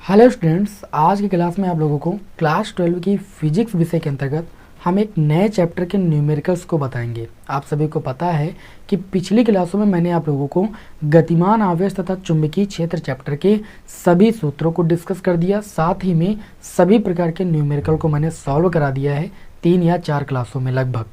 Hello students, आज की class में आप लोगों को क्लास 12 की फिजिक्स विषय के अंतर्गत हम एक नए चैप्टर के न्यूमेरिकल्स को बताएंगे। आप सभी को पता है कि पिछली क्लासों में मैंने आप लोगों को गतिमान आवेश तथा चुंबकीय क्षेत्र चैप्टर के सभी सूत्रों को डिस्कस कर दिया, साथ ही में सभी प्रकार के न्यूमेरिकल को मैंने सॉल्व करा दिया है 3 या 4 क्लासों में लगभग।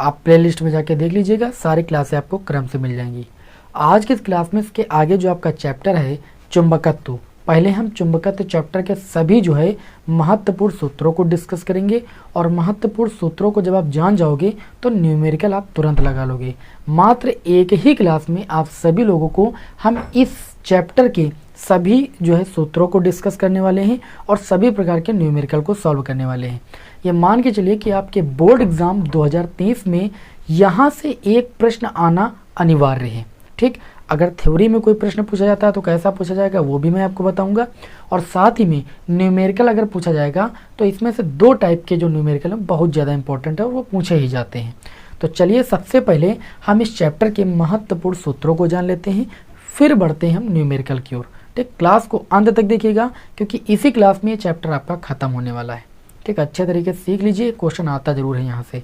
आप प्ले लिस्ट में जाके देख लीजिएगा, सारी क्लासें आपको क्रम से मिल जाएंगी। आज के इस क्लास में इसके आगे जो आपका चैप्टर है चुंबकत्व, पहले हम चुंबकत्व चैप्टर के सभी जो है महत्वपूर्ण सूत्रों को डिस्कस करेंगे और महत्वपूर्ण सूत्रों को जब आप जान जाओगे तो न्यूमेरिकल आप तुरंत लगा लोगे। मात्र एक ही क्लास में आप सभी लोगों को हम इस चैप्टर के सभी जो है सूत्रों को डिस्कस करने वाले हैं और सभी प्रकार के न्यूमेरिकल को सॉल्व करने वाले हैं। ये मान के चलिए कि आपके बोर्ड एग्जाम 2023 में यहाँ से एक प्रश्न आना अनिवार्य है। ठीक, अगर थ्योरी में कोई प्रश्न पूछा जाता है तो कैसा पूछा जाएगा वो भी मैं आपको बताऊंगा, और साथ ही में न्यूमेरिकल अगर पूछा जाएगा तो इसमें से 2 टाइप के जो न्यूमेरिकल हैं बहुत ज़्यादा इंपॉर्टेंट है और वो पूछे ही जाते हैं। तो चलिए सबसे पहले हम इस चैप्टर के महत्वपूर्ण सूत्रों को जान लेते हैं, फिर बढ़ते हैं हम न्यूमेरिकल की ओर। ठीक, क्लास को अंत तक देखिएगा क्योंकि इसी क्लास में ये चैप्टर आपका खत्म होने वाला है। ठीक, अच्छे तरीके से सीख लीजिए, क्वेश्चन आता जरूर है यहाँ से।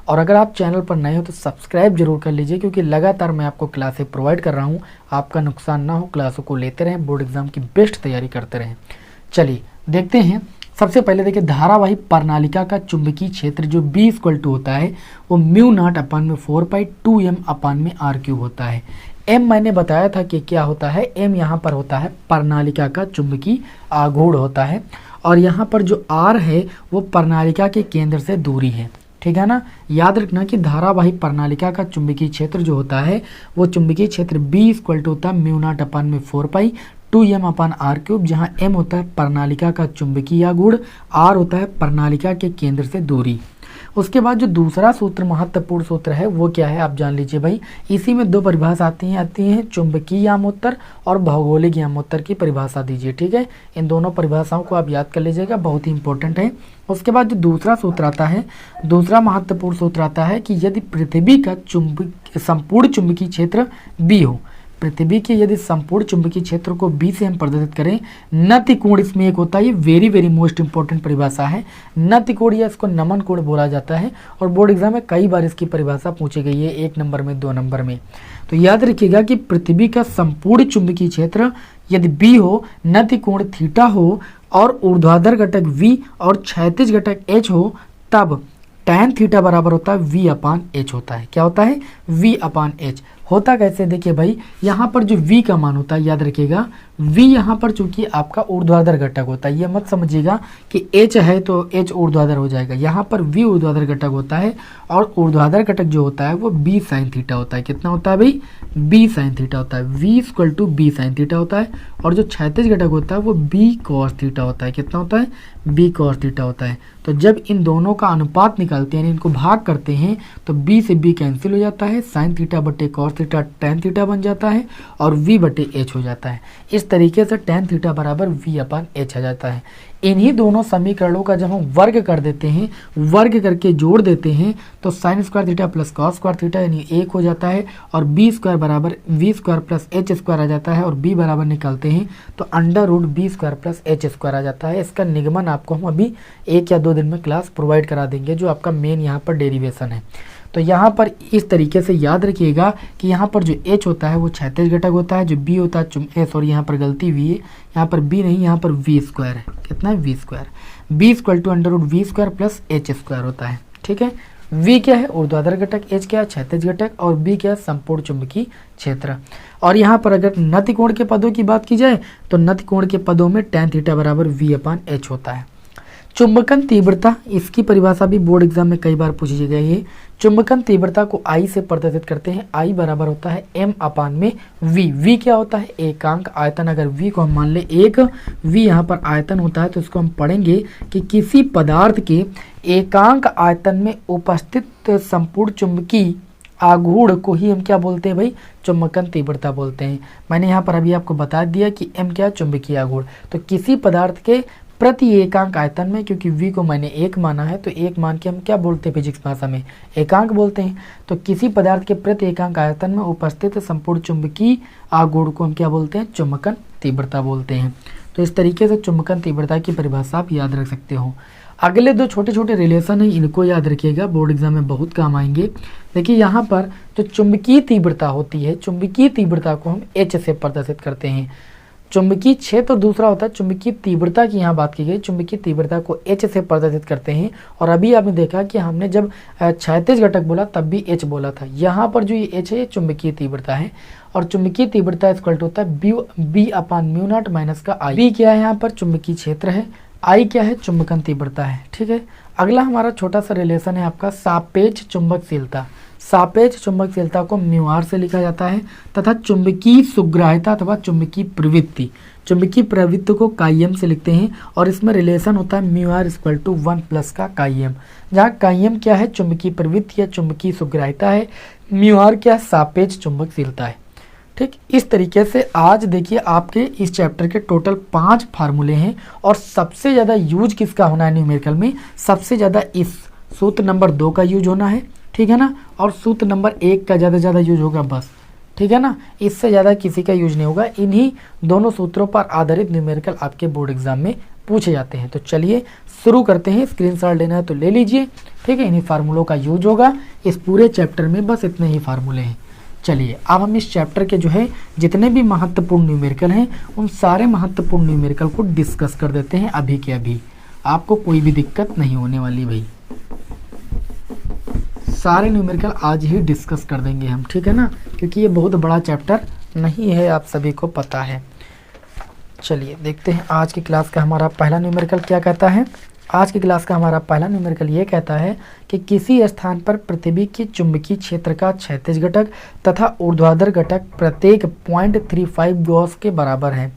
और अगर आप चैनल पर नए हो तो सब्सक्राइब जरूर कर लीजिए क्योंकि लगातार मैं आपको क्लासें प्रोवाइड कर रहा हूँ। आपका नुकसान ना हो, क्लासों को लेते रहें, बोर्ड एग्जाम की बेस्ट तैयारी करते रहें। चलिए देखते हैं। सबसे पहले देखिए, धारावाही प्रणालिका का चुंबकीय क्षेत्र जो B = होता है वो μ0/4π2m/r³ होता है। m मैंने बताया था कि क्या होता है, m यहाँ पर होता है प्रणालिका का चुंबकीय आघूर्ण होता है, और यहाँ पर जो r है वो प्रणालिका के केंद्र से दूरी है। ठीक है ना, याद रखना कि धारावाही प्रणालिका का चुंबकीय क्षेत्र जो होता है वो चुंबकीय क्षेत्र B = होता है μ0/4π2m/r³, जहाँ m होता है प्रणालिका का चुंबकीय आघूर्ण, r होता है प्रणालिका के केंद्र से दूरी। उसके बाद जो दूसरा सूत्र महत्वपूर्ण सूत्र है वो क्या है आप जान लीजिए भाई। इसी में 2 परिभाषा आती हैं चुंबकीय यामोत्तर और भौगोलिक यामोत्तर की परिभाषा दीजिए। ठीक है, इन दोनों परिभाषाओं को आप याद कर लीजिएगा, बहुत ही इंपॉर्टेंट है। उसके बाद जो दूसरा सूत्र आता है, दूसरा महत्वपूर्ण सूत्र आता है कि यदि पृथ्वी का संपूर्ण चुंबकीय क्षेत्र B हो, पृथ्वी के यदि संपूर्ण चुंबकीय क्षेत्र को B से हम प्रदर्शित करें, नति कोण इसमें एक होता है, ये वेरी मोस्ट इंपॉर्टेंट परिभाषा है। नति कोण या इसको नमन कोण बोला जाता है और बोर्ड एग्जाम में कई बार इसकी परिभाषा पूछी गई है, 1 नंबर में, 2 नंबर में। तो याद रखिएगा कि पृथ्वी का संपूर्ण चुंबकीय क्षेत्र यदि B हो, नति कोण थीटा हो और ऊर्ध्वाधर घटक V और क्षैतिज घटक H हो, तब tan थीटा बराबर होता है V/H होता है। क्या होता है? V/H। होता कैसे देखिए भाई, यहाँ पर जो V का मान होता है, याद रखिएगा V यहाँ पर चूंकि आपका ऊर्ध्वाधर घटक होता है, ये मत समझिएगा कि H है तो H ऊर्ध्वाधर हो जाएगा। यहाँ पर V ऊर्ध्वाधर घटक होता है और ऊर्ध्वाधर घटक जो होता है वो B sin थीटा होता है। कितना होता है भाई? B sin थीटा होता है। V = B sin थीटा होता है, और जो क्षैतिज घटक होता है वो B cos थीटा होता है। कितना होता है? B cos थीटा होता है। तो जब इन दोनों का अनुपात निकालते हैं, इनको भाग करते हैं, तो B से B कैंसिल हो जाता है, sin थीटा बटे cos थीटा tan थीटा बन जाता है और V/H हो जाता है। इस तरीके से tan थीटा बराबर V/H आ जाता है। इन्हीं दोनों समीकरणों का जब हम वर्ग कर देते हैं, वर्ग करके जोड़ देते हैं, तो sin² theta plus cos² theta यानी 1 हो जाता है, और B² बराबर V² प्लस H² आ जाता है, और B बराबर निकालते हैं तो √B² प्लस H² आ जाता है। इसका निगमन आपको हम अभी 1 या 2 दिन में क्लास प्रोवाइड करा देंगे, जो आपका मेन यहाँ पर डेरिवेशन है। तो यहाँ पर इस तरीके से याद रखिएगा कि यहाँ पर जो H होता है वो क्षैतिज घटक होता है, जो B होता है सॉरी यहाँ पर गलती V है, यहाँ पर B नहीं, यहाँ पर V² है। कितना है? V²। B = √V² plus H² होता है। ठीक है, V क्या है? ऊर्ध्वाधर घटक, H क्या है? क्षैतिज घटक, और B क्या है? संपूर्ण चुंबकीय क्षेत्र। और यहाँ पर अगर नति कोण के पदों की बात की जाए तो नति कोण के पदों में tan थीटा बराबर V/H होता है। चुंबकन तीव्रता, इसकी परिभाषा भी बोर्ड एग्जाम में कई बार पूछी गई है। चुंबकन तीव्रता को I से प्रदर्शित करते हैं। I बराबर होता है m/V। V क्या होता है? एकांक आयतन। अगर V को हम मान ले 1, V यहाँ पर आयतन होता है, तो इसको हम पढ़ेंगे कि किसी पदार्थ के एकांक आयतन में उपस्थित संपूर्ण चुंबकीय आघूर्ण को ही हम क्या बोलते हैं भाई? चुंबकन तीव्रता बोलते हैं। मैंने यहाँ पर अभी आपको बता दिया कि m क्या? चुंबकीय आघूर्ण। तो किसी पदार्थ के प्रति एकांक आयतन में, क्योंकि V को मैंने 1 माना है तो 1 मान के हम क्या बोलते हैं फिजिक्स भाषा में? एकांक बोलते हैं। तो किसी पदार्थ के प्रति एकांक आयतन में उपस्थित संपूर्ण चुंबकीय आघूर्ण को हम क्या बोलते हैं? चुंबकन तीव्रता बोलते हैं। तो इस तरीके से चुंबकन तीव्रता की परिभाषा आप याद रख सकते हो। अगले दो छोटे छोटे रिलेशन है, इनको याद रखिएगा, बोर्ड एग्जाम में बहुत काम आएंगे। देखिए यहाँ पर जो चुंबकीय तीव्रता होती है, चुंबकीय तीव्रता को हम एच से प्रदर्शित करते हैं। चुंबकीय क्षेत्र दूसरा होता है, चुंबकीय तीव्रता की यहाँ बात की गई, चुंबकीय तीव्रता को एच से प्रदर्शित करते हैं। और अभी आपने देखा कि हमने जब क्षैतिज घटक बोला तब भी एच बोला था। यहाँ पर जो ये एच है ये चुंबकीय तीव्रता है, और चुंबकीय तीव्रता इक्वल होता है बी अपान म्यू नॉट माइनस का आई। बी क्या है यहाँ पर? चुंबकीय क्षेत्र है। आई क्या है? चुंबकन तीव्रता है। ठीक है, अगला हमारा छोटा सा रिलेशन है आपका सापेक्ष चुंबकशीलता। सापेक्ष चुंबकशीलता को म्यू आर से लिखा जाता है, तथा चुंबकीय सुग्राह्यता अथवा चुंबकीय प्रवृत्ति, चुंबकीय प्रवृत्ति को काई एम से लिखते हैं। और इसमें रिलेशन होता है mu r equal to 1 plus का काई एम, जहाँ काई एम क्या है? चुंबकीय प्रवृत्ति या चुंबकीय सुग्राह्यता है। म्यू आर क्या है? सापेक्ष चुंबकशीलता है। ठीक, इस तरीके से आज देखिए आपके इस चैप्टर के टोटल 5 फार्मूले हैं, और सबसे ज़्यादा यूज किसका होना है न्यूमेरिकल में? सबसे ज़्यादा इस सूत्र नंबर 2 का यूज होना है, ठीक है ना, और सूत्र नंबर 1 का ज़्यादा से ज़्यादा यूज होगा बस, ठीक है ना, इससे ज़्यादा किसी का यूज नहीं होगा। इन्हीं दोनों सूत्रों पर आधारित न्यूमेरिकल आपके बोर्ड एग्जाम में पूछे जाते हैं। तो चलिए शुरू करते हैं, स्क्रीनशॉट लेना है तो ले लीजिए, ठीक है। इन्हीं फार्मूलों का यूज होगा इस पूरे चैप्टर में, बस इतने ही फार्मूले हैं। चलिए अब हम इस चैप्टर के जो है जितने भी महत्वपूर्ण न्यूमेरिकल हैं उन सारे महत्वपूर्ण न्यूमेरिकल को डिस्कस कर देते हैं अभी के अभी, आपको कोई भी दिक्कत नहीं होने वाली भाई। सारे न्यूमेरिकल आज ही डिस्कस कर देंगे हम, ठीक है ना, क्योंकि ये बहुत बड़ा चैप्टर नहीं है, आप सभी को पता है। चलिए देखते हैं आज की क्लास का हमारा पहला न्यूमेरिकल क्या कहता है। आज की क्लास का हमारा पहला न्यूमेरिकल ये कहता है कि किसी स्थान पर पृथ्वी के चुंबकीय क्षेत्र का क्षैतिज घटक तथा ऊर्ध्वाधर घटक प्रत्येक 0.35 गॉस के बराबर है।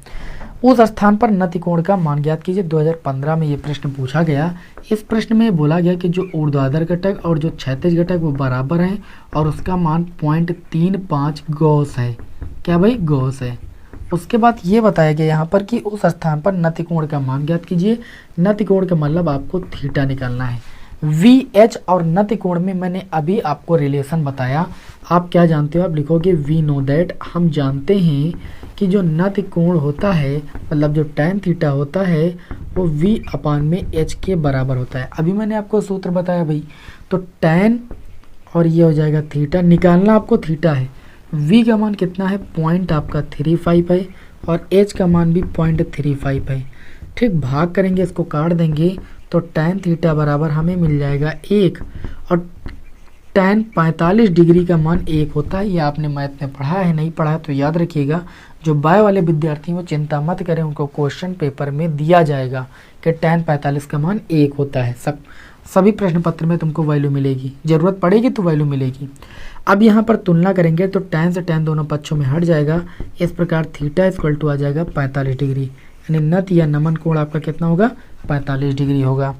उस स्थान पर नतिकोण का मान ज्ञात कीजिए। 2015 में ये प्रश्न पूछा गया। इस प्रश्न में बोला गया कि जो ऊर्ध्वाधर घटक और जो क्षैतिज घटक वो बराबर हैं और उसका मान 0.35 गॉस है। क्या भाई? गॉस है। उसके बाद ये बताया गया यहाँ पर कि उस स्थान पर नतिकोण का मान ज्ञात कीजिए। नतिकोण का मतलब आपको थीटा निकालना है। वी एच और नतिकोण में मैंने अभी आपको रिलेशन बताया। आप क्या जानते हो? आप लिखोगे वी नो दैट, हम जानते हैं कि जो नतिकोण होता है मतलब जो टैन थीटा होता है वो वी अपान में एच के बराबर होता है। अभी मैंने आपको सूत्र बताया भाई, तो टैन और ये हो जाएगा थीटा, निकालना आपको थीटा है। v का मान कितना है? पॉइंट आपका 35 है, और h का मान भी 0.35 है। ठीक, भाग करेंगे, इसको काट देंगे तो टैन थीटा बराबर हमें मिल जाएगा 1, और टैन 45 डिग्री का मान 1 होता है। ये आपने मैथ में पढ़ा है, नहीं पढ़ा है तो याद रखिएगा। जो बायो वाले विद्यार्थी वो चिंता मत करें, उनको क्वेश्चन पेपर में दिया जाएगा कि टैन 45 का मान 1 होता है। सभी प्रश्न पत्र में तुमको वैल्यू मिलेगी, जरूरत पड़ेगी तो वैल्यू मिलेगी। अब यहाँ पर तुलना करेंगे तो टैन से टैन दोनों पक्षों में हट जाएगा। इस प्रकार थीटा इक्वल टू आ जाएगा 45 डिग्री, यानी नत या नमन कोण आपका कितना होगा? 45 डिग्री होगा।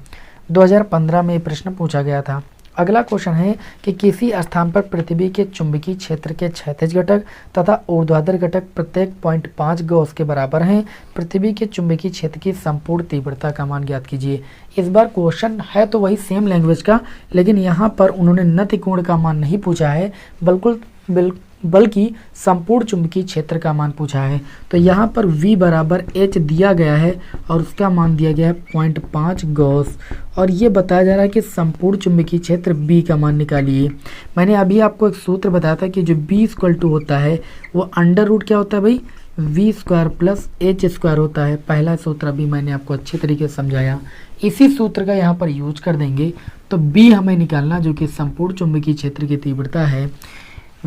2015 में ये प्रश्न पूछा गया था। अगला क्वेश्चन है कि किसी स्थान पर पृथ्वी के चुंबकीय क्षेत्र के क्षैतिज घटक तथा ऊर्ध्वाधर घटक प्रत्येक 0.5 गॉस के बराबर हैं। पृथ्वी के चुंबकीय क्षेत्र की संपूर्ण तीव्रता का मान ज्ञात कीजिए। इस बार क्वेश्चन है तो वही सेम लैंग्वेज का, लेकिन यहाँ पर उन्होंने नतिकोण का मान नहीं पूछा है, बल्कि संपूर्ण चुंबकीय क्षेत्र का मान पूछा है। तो यहाँ पर v बराबर h दिया गया है और उसका मान दिया गया है 0.5 गॉस, और ये बताया जा रहा है कि संपूर्ण चुंबकीय क्षेत्र b का मान निकालिए। मैंने अभी आपको एक सूत्र बताया था कि जो b इक्वल टू होता है वो अंडर रूट क्या होता है भाई? v square plus h square होता है। पहला सूत्र अभी मैंने आपको अच्छे तरीके से समझाया, इसी सूत्र का यहाँ पर यूज कर देंगे। तो b हमें निकालना जो कि संपूर्ण चुंबकीय क्षेत्र की तीव्रता है।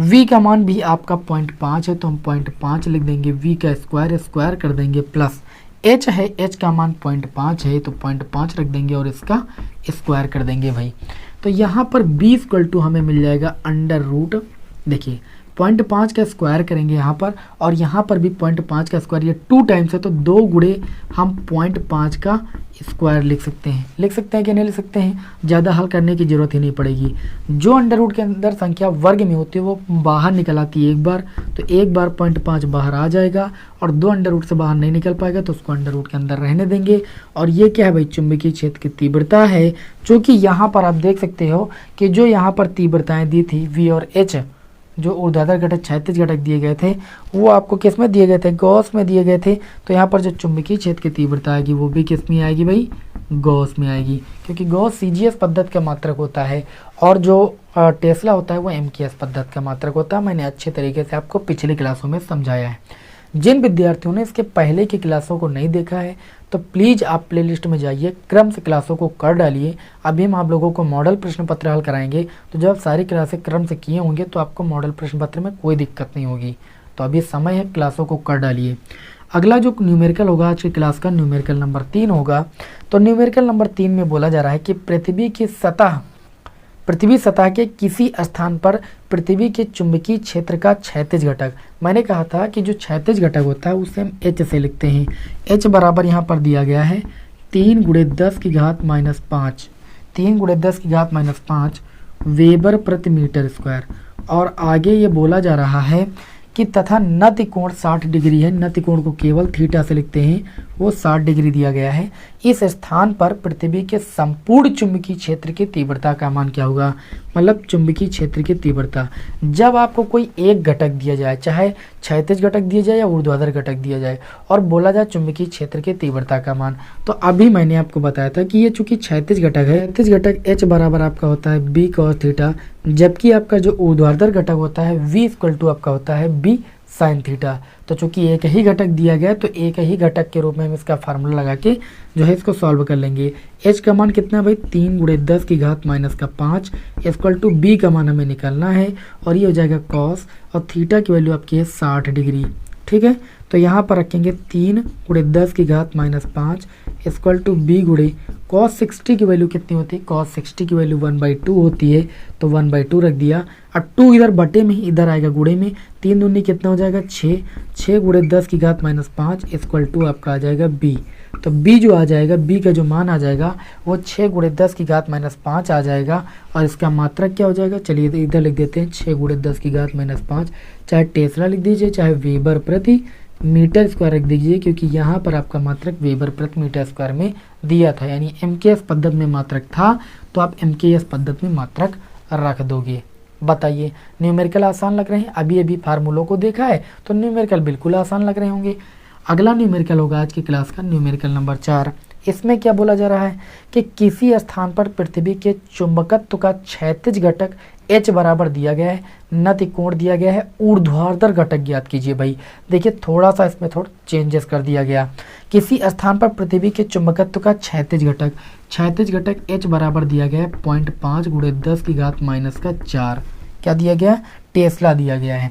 v का मान भी आपका 0.5 है तो हम 0.5 लिख देंगे, v का स्क्वायर कर देंगे, प्लस h है, h का मान 0.5 है तो 0.5 रख देंगे और इसका स्क्वायर कर देंगे भाई। तो यहाँ पर b इक्वल टू हमें मिल जाएगा अंडर रूट, देखिए 0.5 का स्क्वायर करेंगे यहाँ पर, और यहाँ पर भी 0.5 का स्क्वायर, ये 2 टाइम्स है तो 2 गुणे हम 0.5 का स्क्वायर लिख सकते हैं कि नहीं लिख सकते हैं? ज़्यादा हल करने की जरूरत ही नहीं पड़ेगी। जो अंडर रूट के अंदर संख्या वर्ग में होती है वो बाहर निकल आती है एक बार, तो एक बार 0.5 बाहर आ जाएगा, और 2 अंडर रूट से बाहर नहीं निकल पाएगा तो उसको अंडर रूट के अंदर रहने देंगे। और ये क्या है भाई? चुंबकीय क्षेत्र की तीव्रता है, जो कि यहाँ पर आप देख सकते हो कि जो यहाँ पर तीव्रताएं दी थी v और h, जो ऊर्ध्वाधर घटक क्षैतिज घटक दिए गए थे वो आपको किस में दिए गए थे, गॉस में दिए गए थे। तो यहाँ पर जो चुंबकीय क्षेत्र की तीव्रता आएगी वो भी किस में आएगी भाई, गॉस में आएगी, क्योंकि गॉस सीजीएस पद्धति का मात्रक होता है और जो टेस्ला होता है वो एमकेएस पद्धति का मात्रक होता है। मैंने अच्छे तरीके से आपको पिछली क्लासों में समझाया है। जिन विद्यार्थियों ने इसके पहले की क्लासों को नहीं देखा है तो प्लीज़ आप प्लेलिस्ट में जाइए, क्रम से क्लासों को कर डालिए। अभी हम आप लोगों को मॉडल प्रश्न पत्र हल कराएंगे, तो जब आप सारी क्लासें क्रम से किए होंगे तो आपको मॉडल प्रश्न पत्र में कोई दिक्कत नहीं होगी। तो अभी समय है, क्लासों को कर डालिए। अगला जो न्यूमेरिकल होगा आज की क्लास का, न्यूमेरिकल नंबर 3 होगा। तो न्यूमेरिकल नंबर 3 में बोला जा रहा है कि पृथ्वी सतह के किसी स्थान पर पृथ्वी के चुंबकीय क्षेत्र का क्षैतिज घटक। मैंने कहा था कि जो क्षैतिज घटक होता है उसे हम एच से लिखते हैं। एच बराबर यहाँ पर दिया गया है 3 × 10 की घात -5, 3 × 10 की घात -5 वेबर प्रति मीटर स्क्वायर। और आगे ये बोला जा रहा है कि तथा नति कोण 60 डिग्री है। नति कोण को केवल थीटा से लिखते हैं, वो 60 डिग्री दिया गया है। इस स्थान पर पृथ्वी के संपूर्ण चुंबकीय क्षेत्र की तीव्रता का मान क्या होगा, मतलब चुंबकीय क्षेत्र की तीव्रता। जब आपको कोई एक घटक दिया जाए, चाहे क्षैतिज घटक दिया जाए या ऊर्ध्वाधर घटक दिया जाए, और बोला जाए चुंबकीय क्षेत्र की तीव्रता का मान, तो अभी मैंने आपको बताया था कि ये चूंकि क्षैतिज घटक है, क्षैतिज घटक H बराबर आपका होता है B cos थीटा, जबकि आपका जो ऊर्ध्वाधर घटक होता है V = आपका होता है B sin थीटा। तो चूंकि एक ही घटक दिया गया तो एक ही घटक के रूप में हम इसका फार्मूला लगा के जो है इसको सॉल्व कर लेंगे। H का मान कितना है भाई, 3 × 10 की घात -5 = B का मान हमें निकालना है, और ये हो जाएगा cos, और थीटा की वैल्यू आपकी है 60 डिग्री। ठीक है, तो यहाँ पर रखेंगे 3 × 10 की घात -5 = B × cos 60 की वैल्यू कितनी होती है, cos 60 की वैल्यू 1/2 होती है, तो 1/2 रख दिया। और 2 इधर बटे में ही इधर आएगा गुणे में, 3 दूनी कितना हो जाएगा 6, 6 × 10 की घात -5 = आपका आ जाएगा B। तो B जो आ जाएगा, B का जो मान आ जाएगा वो 6 × 10 की घात -5 आ जाएगा, और इसका मात्रक क्या हो जाएगा, चलिए इधर लिख देते हैं 6 × 10 की घात -5, चाहे टेस्ला लिख दीजिए चाहे वेबर प्रति मीटर स्क्वायर रख दीजिए, क्योंकि यहाँ पर आपका मात्रक वेबर प्रति मीटर स्क्वायर में दिया था, यानी एमकेएस पद्धति में मात्रक था तो आप एमकेएस पद्धति में मात्रक रख दोगे। बताइए, न्यूमेरिकल आसान लग रहे हैं? अभी अभी फार्मूलों को देखा है तो न्यूमेरिकल बिल्कुल आसान लग रहे होंगे। अगला न्यूमेरिकल होगा आज की क्लास का, न्यूमेरिकल नंबर 4। इसमें क्या बोला जा रहा है कि किसी स्थान पर पृथ्वी के चुंबकत्व का क्षैतिज घटक H बराबर दिया गया है, नति कोण दिया गया है, ऊर्ध्वाधर घटक ज्ञात कीजिए। भाई देखिए, थोड़ा सा इसमें थोड़ा चेंजेस कर दिया गया। किसी स्थान पर पृथ्वी के चुंबकत्व का क्षैतिज घटक H बराबर दिया गया है 0.5 × 10 की घात -4। क्या दिया गया, टेस्ला दिया गया है।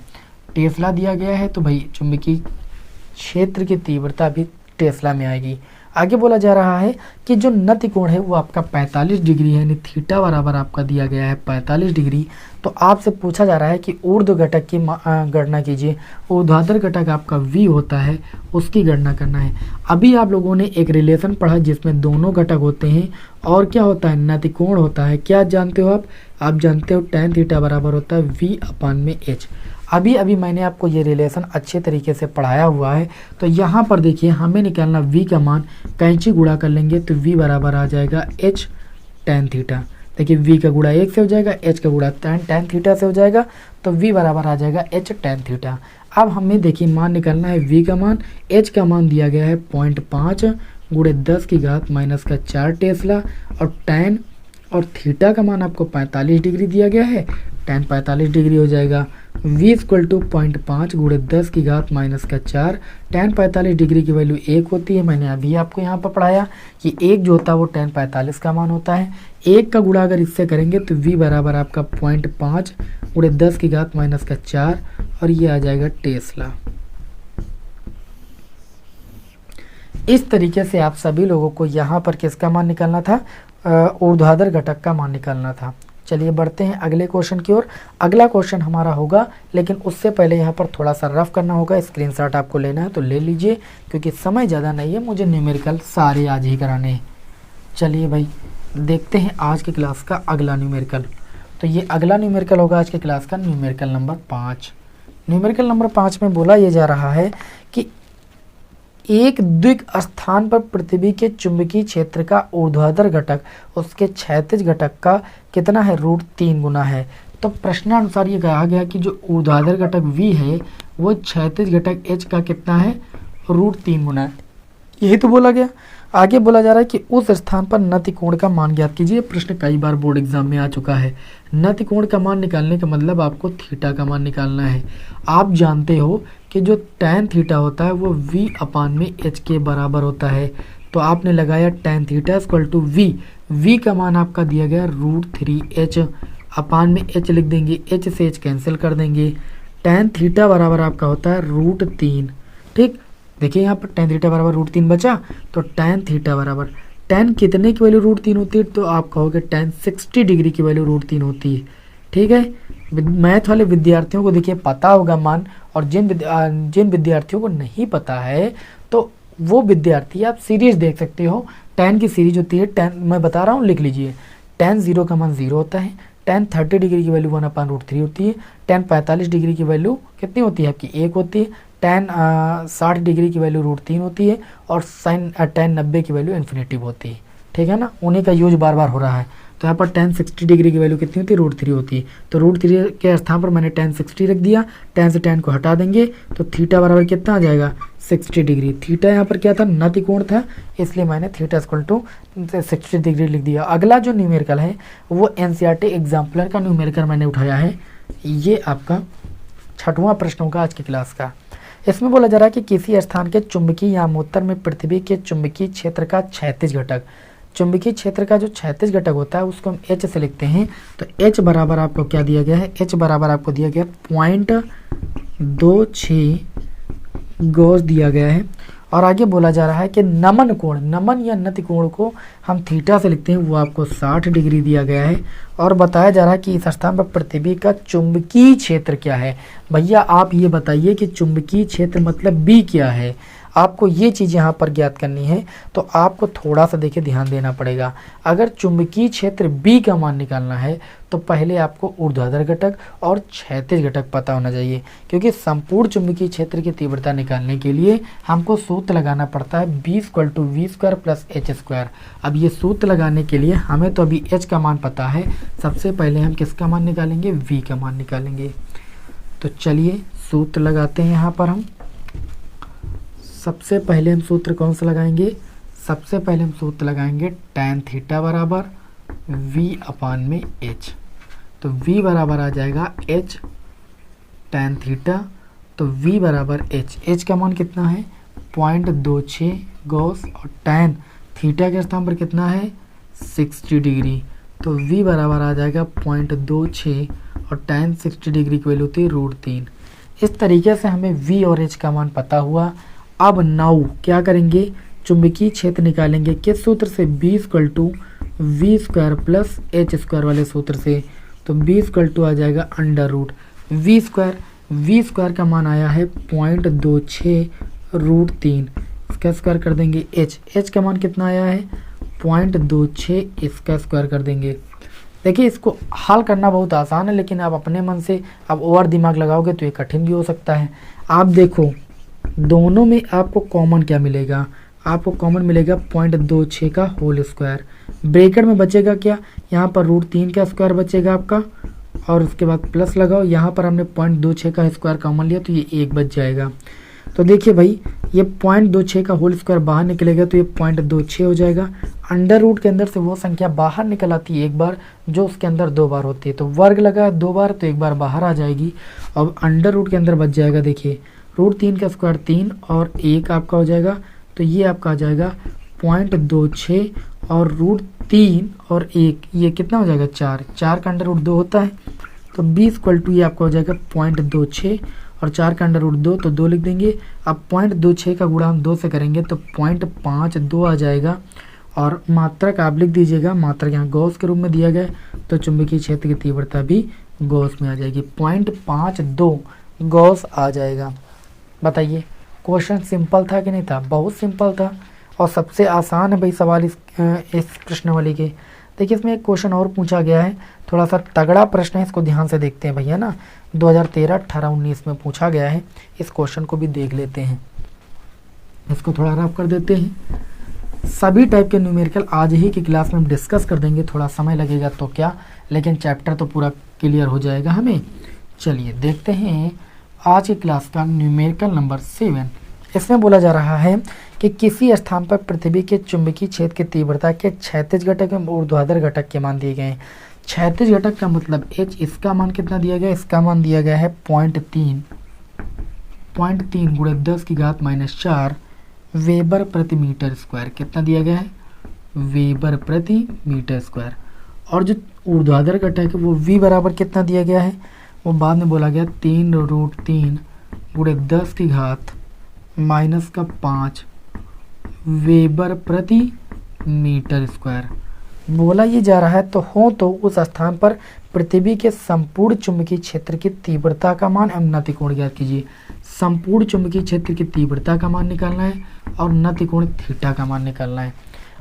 टेस्ला दिया गया है तो भाई चुंबकीय क्षेत्र की तीव्रता भी टेस्ला में आएगी। आगे बोला जा रहा है कि जो नति कोण है वो आपका 45 डिग्री है, यानी थीटा बराबर आपका दिया गया है 45 डिग्री। तो आपसे पूछा जा रहा है कि ऊर्ध्व घटक की गणना कीजिए। ऊर्ध्वाधर घटक आपका V होता है, उसकी गणना करना है। अभी आप लोगों ने एक रिलेशन पढ़ा जिसमें दोनों घटक होते हैं, और क्या होता है, नति कोण होता है। क्या जानते हो आप जानते हो tan थीटा बराबर होता है V/H। अभी अभी मैंने आपको ये रिलेशन अच्छे तरीके से पढ़ाया हुआ है। तो यहाँ पर देखिए, हमें निकालना V का मान, कैंची गुणा कर लेंगे तो V बराबर आ जाएगा H tan थीटा। देखिए, V का गुणा 1 से हो जाएगा, H का गुणा tan थीटा से हो जाएगा, तो V बराबर आ जाएगा H tan थीटा। अब हमें देखिए मान निकालना है V का मान। H का मान दिया गया है 0.5 × 10 की घात -4 टेस्ला, और tan और थीटा का मान आपको 45 डिग्री दिया गया है, tan 45 डिग्री हो जाएगा। V = 0.5 × 10 की घात -4। tan 45 डिग्री की वैल्यू 1 होती है। मैंने अभी आपको यहाँ पर पढ़ाया कि 1 जो होता है वो tan 45 का मान होता है। 1 का गुणा अगर इससे करेंगे तो V बराबर आपका 0.5 × 10 की घात -4, और ये आ जाएगा टेस्ला। इस तरीके से आप सभी लोगों को यहाँ पर किसका मान निकालना था, ऊर्ध्वाधर घटक का मान निकालना था। चलिए बढ़ते हैं अगले क्वेश्चन की ओर। अगला क्वेश्चन हमारा होगा, लेकिन उससे पहले यहाँ पर थोड़ा सा रफ करना होगा। स्क्रीनशॉट आपको लेना है तो ले लीजिए, क्योंकि समय ज़्यादा नहीं है, मुझे न्यूमेरिकल सारे आज ही कराने हैं। चलिए भाई देखते हैं आज की क्लास का अगला न्यूमेरिकल। तो ये अगला न्यूमेरिकल होगा आज की क्लास का, न्यूमेरिकल नंबर 5। न्यूमेरिकल नंबर 5 में बोला ये जा रहा है कि एक द्विग स्थान पर पृथ्वी के चुंबकीय क्षेत्र का ऊर्ध्वाधर घटक उसके क्षैतिज घटक का कितना है, √3 गुना है। तो प्रश्नानुसार ये कहा गया कि जो ऊर्ध्वाधर घटक v है वो क्षैतिज घटक h का कितना है, √3 गुना है। यही तो बोला गया। आगे बोला जा रहा है कि उस स्थान पर नति कोण का मान ज्ञात कीजिए। प्रश्न कई बार बोर्ड एग्जाम में आ चुका है। नति कोण का मान निकालने का मतलब आपको थीटा का मान निकालना है। आप जानते हो कि जो tan थीटा होता है वो v अपान में h के बराबर होता है। तो आपने लगाया tan theta equal to v का मान आपका दिया गया √3h अपान में h लिख देंगे, h से h कैंसिल कर देंगे। tan थीटा बराबर आपका होता है √3। ठीक, देखिए यहाँ पर tan थीटा बराबर √3 बचा, तो tan थीटा बराबर tan कितने की वैल्यू √3 होती है, तो आप कहोगे tan 60 डिग्री की वैल्यू √3 होती है। ठीक है, मैथ वाले विद्यार्थियों को देखिए पता होगा मान, और जिन विद्यार्थियों को नहीं पता है तो वो विद्यार्थी आप सीरीज देख सकते हो। tan की सीरीज होती है, tan मैं बता रहा हूँ, लिख लीजिए। tan 0 का मान 0 होता है, tan 30 डिग्री की वैल्यू 1/√3 होती है, tan 45 डिग्री की वैल्यू कितनी होती है आपकी 1 होती है, tan 60 डिग्री की वैल्यू √3 होती है, और tan 90 की वैल्यू इन्फिनेटिव होती है। ठीक है ना, उन्हीं का यूज बार बार हो रहा है। तो यहाँ पर tan 60 डिग्री की वैल्यू कितनी होती है, √3 होती है। तो √3 के स्थान पर मैंने tan 60 रख दिया, tan से tan को हटा देंगे तो थीटा बराबर कितना आ जाएगा, 60 डिग्री। थीटा यहाँ पर क्या था, नति कोण था, इसलिए मैंने थीटा इक्वल टू 60 डिग्री लिख दिया। अगला जो न्यूमेरिकल है वो एनसीईआरटी एग्जाम्पलर का न्यूमेरिकल मैंने उठाया है। ये आपका 6वां प्रश्न होगा आज की क्लास का। इसमें बोला जा रहा है कि किसी स्थान के चुंबकीय यामोत्तर में पृथ्वी के चुंबकीय क्षेत्र का क्षैतिज घटक, चुंबकीय क्षेत्र का जो क्षैतिज घटक होता है उसको हम h से लिखते हैं। तो h बराबर आपको क्या दिया गया है, h बराबर आपको दिया गया 0.26 गॉस दिया गया है। और आगे बोला जा रहा है कि नमन कोण, नमन या नति कोण को हम थीटा से लिखते हैं, वो आपको 60 डिग्री दिया गया है। और बताया जा रहा है कि इस स्थान पर पृथ्वी का चुंबकीय क्षेत्र क्या है। भैया आप ये बताइए कि चुंबकीय क्षेत्र मतलब B क्या है। आपको ये चीज़ यहाँ पर ज्ञात करनी है, तो आपको थोड़ा सा देखिए ध्यान देना पड़ेगा। अगर चुंबकीय क्षेत्र B का मान निकालना है तो पहले आपको ऊर्ध्वाधर घटक और क्षैतिज घटक पता होना चाहिए, क्योंकि संपूर्ण चुंबकीय क्षेत्र की तीव्रता निकालने के लिए हमको सूत्र लगाना पड़ता है B = v² + h²। अब ये सूत्र लगाने के लिए हमें तो अभी h का मान पता है, सबसे पहले हम किसका मान निकालेंगे, v का मान निकालेंगे। तो चलिए सूत्र लगाते हैं। यहाँ पर हम सबसे पहले हम सूत्र कौन सा लगाएंगे, सबसे पहले हम सूत्र लगाएंगे tan थीटा बराबर v अपान में h। तो v बराबर आ जाएगा h tan थीटा, तो v बराबर h का मान कितना है 0.26 गॉस, और tan थीटा के स्थान पर कितना है 60 डिग्री। तो v बराबर आ जाएगा 0.26 और tan 60 डिग्री की वैल्यू होती है √3। इस तरीके से हमें v और h का मान पता हुआ। अब नाउ क्या करेंगे, चुंबकीय क्षेत्र निकालेंगे किस सूत्र से, B = v² + h² वाले सूत्र से। तो B = आ जाएगा √v², का मान आया है 0.26 √3, इसका स्क्वायर कर देंगे h का मान कितना आया है 0.26, इसका स्क्वायर कर देंगे। देखिए इसको हल करना बहुत आसान है, लेकिन आप अपने मन से अब और दिमाग लगाओगे तो ये कठिन भी हो सकता है। आप देखो दोनों में आपको कॉमन क्या मिलेगा, आपको कॉमन मिलेगा 0.26 का होल स्क्वायर। ब्रैकेट में बचेगा क्या, यहाँ पर √3 का स्क्वायर बचेगा आपका, और उसके बाद प्लस लगाओ, यहाँ पर हमने 0.26 का स्क्वायर कॉमन लिया तो ये 1 बच जाएगा। तो देखिए भाई ये 0.26 का होल स्क्वायर बाहर निकलेगा तो ये 0.26 हो जाएगा। अंडर रूट के अंदर से वो संख्या बाहर निकल आती है एक बार जो उसके अंदर 2 बार होती है, तो वर्ग लगा 2 बार तो 1 बार बाहर आ जाएगी। अब अंडर रूट के अंदर बच जाएगा, देखिए √3 का स्क्वायर 3 और 1 आपका हो जाएगा, तो ये आपका आ जाएगा 0.26 और √3 और 1 ये कितना हो जाएगा 4 का अंडर रूट 2 होता है, तो B = ये आपका हो जाएगा 0.26 और 4 का अंडर रूट 2 तो 2 लिख देंगे। अब 0.26 का गुणा हम 2 से करेंगे तो 0.52 आ जाएगा, और मात्रक आप लिख दीजिएगा, मात्रक यहाँ गॉस के रूप में दिया गया, तो चुंबकीय क्षेत्र की तीव्रता भी गॉस में आ जाएगी, 0.52 गॉस आ जाएगा। बताइए क्वेश्चन सिंपल था कि नहीं था, बहुत सिंपल था और सबसे आसान है भाई सवाल इस प्रश्नावली के। देखिए इसमें एक क्वेश्चन और पूछा गया है, थोड़ा सा तगड़ा प्रश्न है, इसको ध्यान से देखते हैं भैया ना। 2013, 18, 19 में पूछा गया है, इस क्वेश्चन को भी देख लेते हैं, इसको थोड़ा रफ कर देते हैं। सभी टाइप के न्यूमेरिकल आज ही की क्लास में हम डिस्कस कर देंगे, थोड़ा समय लगेगा तो क्या, लेकिन चैप्टर तो पूरा क्लियर हो जाएगा हमें। चलिए देखते हैं आज की क्लास का न्यूमेरिकल नंबर 7। इसमें बोला जा रहा है कि किसी स्थान पर पृथ्वी के चुंबकीय क्षेत्र की तीव्रता के क्षैतिज घटक एवं ऊर्ध्वाधर घटक के मान दिए गए हैं। क्षैतिज घटक का मतलब h, इसका मान कितना दिया गया है, इसका मान दिया गया है 0.3 गुणे 10⁻⁴ वेबर प्रति मीटर स्क्वायर। कितना दिया गया है, वेबर प्रति मीटर स्क्वायर। और जो ऊर्ध्वाधर घटक है वो v बराबर कितना दिया गया है, वो बाद में बोला गया 3√3 गुणे 10⁻⁵ वेबर प्रति मीटर स्क्वायर बोला ये जा रहा है। तो उस स्थान पर पृथ्वी के संपूर्ण चुंबकीय क्षेत्र की तीव्रता का मान एवं नतिकोण ज्ञात कीजिए। संपूर्ण चुंबकीय क्षेत्र की तीव्रता का मान निकालना है और नतिकोण थीटा का मान निकालना है।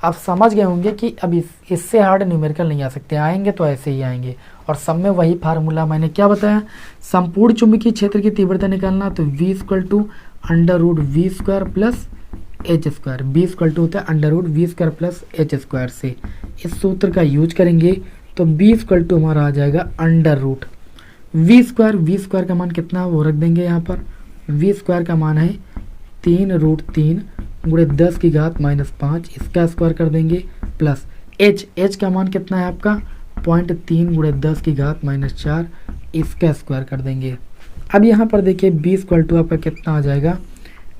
आप समझ गए होंगे कि अब इससे हार्ड न्यूमेरिकल नहीं आ सकते, आएंगे तो ऐसे ही आएंगे। और सब में वही फार्मूला मैंने क्या बताया, संपूर्ण चुंबकीय क्षेत्र की तीव्रता निकालना तो v = √v² + h²। v = होता है √v² + h² से इस सूत्र का यूज करेंगे तो b = हमारा आ जाएगा √v²। का मान कितना वो रख देंगे यहाँ पर, v² का मान है 3√3 गुणे 10⁻⁵ इसका स्क्वायर कर देंगे प्लस h का मान कितना है आपका 0.3 गुणे 10⁻⁴ इसका स्क्वायर कर देंगे। अब यहाँ पर देखिए b = आपका कितना आ जाएगा,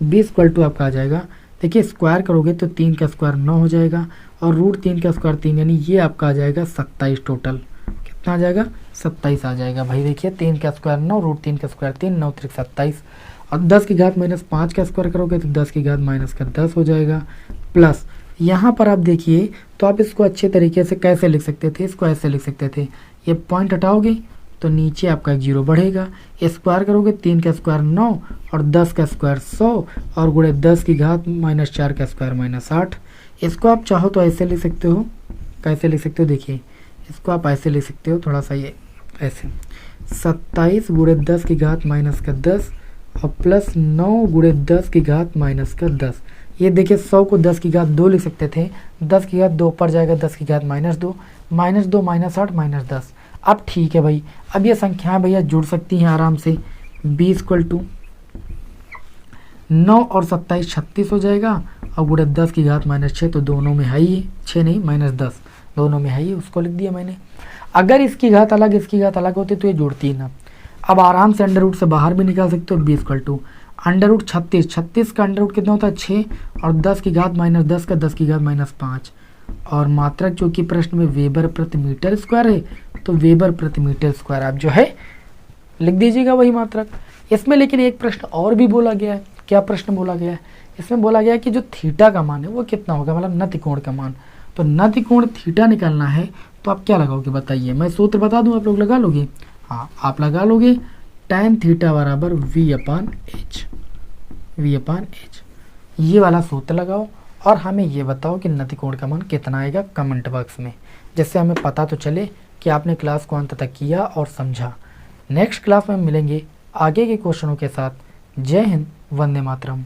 b = आपका आ जाएगा, देखिए स्क्वायर करोगे तो 3 का स्क्वायर 9 हो जाएगा और √3 का स्क्वायर 3, यानी ये आपका आ जाएगा 27 टोटल। कितना आ जाएगा, 27 आ जाएगा भाई। देखिए 3 का स्क्वायर 9, √3 का स्क्वायर 3, 9 × 27 और 10⁻⁻5 का स्क्वायर करोगे तो 10⁻⁻10 हो जाएगा प्लस यहाँ पर आप देखिए तो आप इसको अच्छे तरीके से कैसे लिख सकते थे, इसको ऐसे लिख सकते थे, ये पॉइंट हटाओगे तो नीचे आपका 0 बढ़ेगा, स्क्वायर करोगे 3 का स्क्वायर 9 और 10 का स्क्वायर 100 और गुणे 10⁻⁴ का स्क्वायर -8। इसको आप चाहो तो ऐसे लिख सकते हो, कैसे लिख सकते हो, देखिए इसको आप ऐसे लिख सकते हो, थोड़ा सा ये ऐसे 27 गुणे 10⁻⁻10 और प्लस 9 गुणे 10⁻⁻10। ये देखिए 100 को 10⁻2 लिख सकते थे, 10⁻2 ऊपर जाएगा 10⁻−2 -2 -8 -10। अब ठीक है भाई, अब ये संख्याएं भैया जुड़ सकती हैं आराम से। b = 9 और 27 36 हो जाएगा और गुणे 10⁻⁻6 तो दोनों में है ही, 6 नहीं -10 दोनों में है ही, उसको लिख दिया मैंने। अगर इसकी घात अलग इसकी घात अलग होती तो ये जुड़ती ना। अब आराम से अंडर रूट से बाहर भी निकाल सकते हो। b = √36 का अंडर रूट कितना होता है 6 और 10⁻10 का 10⁻5 और मात्रक जो कि प्रश्न में वेबर प्रति मीटर स्क्वायर है तो वेबर प्रति मीटर स्क्वायर आप जो है लिख दीजिएगा वही मात्रक। इसमें लेकिन एक प्रश्न और भी बोला गया है। क्या प्रश्न बोला गया है, इसमें बोला गया है कि जो थीटा का मान है वो कितना होगा, मतलब नतिकोण का मान। तो नतिकोण थीटा निकालना है तो आप क्या लगाओगे बताइए, मैं सूत्र बता दूं, आप लोग लगा लोगे। हाँ आप लगा लोगे, tan θ = v/h। ये वाला सूत्र लगाओ और हमें ये बताओ कि नतिकोण का मान कितना आएगा कमेंट बॉक्स में, जिससे हमें पता तो चले कि आपने क्लास को अंत तक किया और समझा। नेक्स्ट क्लास में मिलेंगे आगे के क्वेश्चनों के साथ। जय हिंद, वंदे मातरम।